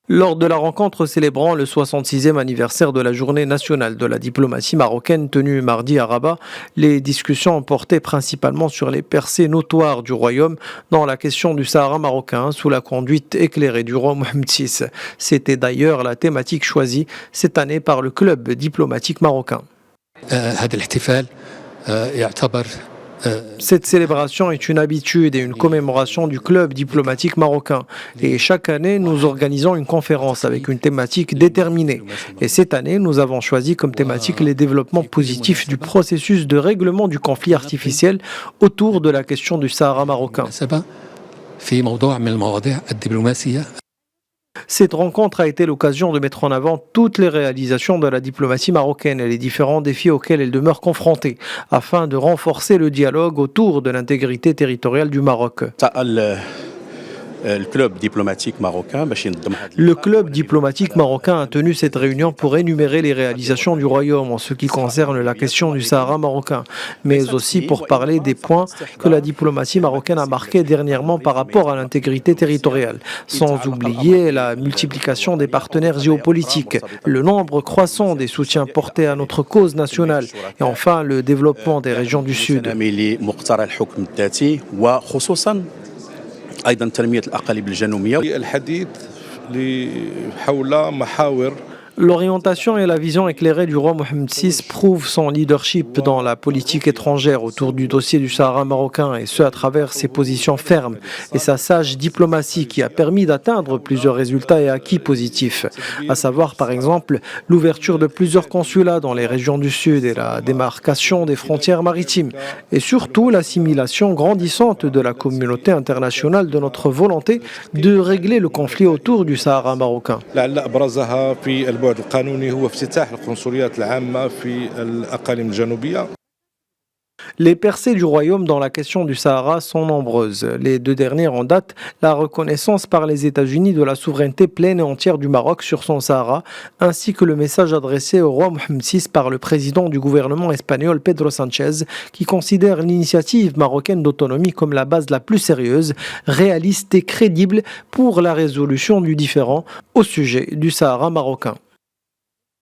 Lors de la rencontre célébrant le 66e anniversaire de la Journée nationale de la diplomatie marocaine tenue mardi à Rabat, les discussions portaient principalement sur les percées notoires du royaume dans la question du Sahara marocain sous la conduite éclairée du roi Mohamed VI. C'était d'ailleurs la thématique choisie cette année par le club diplomatique marocain. Cette célébration est une habitude et une commémoration du club diplomatique marocain. Et chaque année, nous organisons une conférence avec une thématique déterminée. Et cette année, nous avons choisi comme thématique les développements positifs du processus de règlement du conflit artificiel autour de la question du Sahara marocain. Cette rencontre a été l'occasion de mettre en avant toutes les réalisations de la diplomatie marocaine et les différents défis auxquels elle demeure confrontée, afin de renforcer le dialogue autour de l'intégrité territoriale du Maroc. Le club diplomatique marocain a tenu cette réunion pour énumérer les réalisations du royaume en ce qui concerne la question du Sahara marocain, mais aussi pour parler des points que la diplomatie marocaine a marqués dernièrement par rapport à l'intégrité territoriale, sans oublier la multiplication des partenaires géopolitiques, le nombre croissant des soutiens portés à notre cause nationale et enfin le développement des régions du Sud. أيضا تنمية الأقاليم الجنوبية. الحديث حول محاور. L'orientation et la vision éclairée du roi Mohamed VI prouvent son leadership dans la politique étrangère autour du dossier du Sahara marocain, et ce à travers ses positions fermes et sa sage diplomatie qui a permis d'atteindre plusieurs résultats et acquis positifs, à savoir par exemple l'ouverture de plusieurs consulats dans les régions du Sud et la démarcation des frontières maritimes, et surtout l'assimilation grandissante de la communauté internationale de notre volonté de régler le conflit autour du Sahara marocain. البعد القانوني هو افتتاح القنصليات العامة في الأقاليم الجنوبية. Les percées du royaume dans la question du Sahara sont nombreuses. Les deux dernières en date, la reconnaissance par les États-Unis de la souveraineté pleine et entière du Maroc sur son Sahara, ainsi que le message adressé au roi Mohamed VI par le président du gouvernement espagnol Pedro Sánchez, qui considère l'initiative marocaine d'autonomie comme la base la plus sérieuse, réaliste et crédible pour la résolution du différend au sujet du Sahara marocain.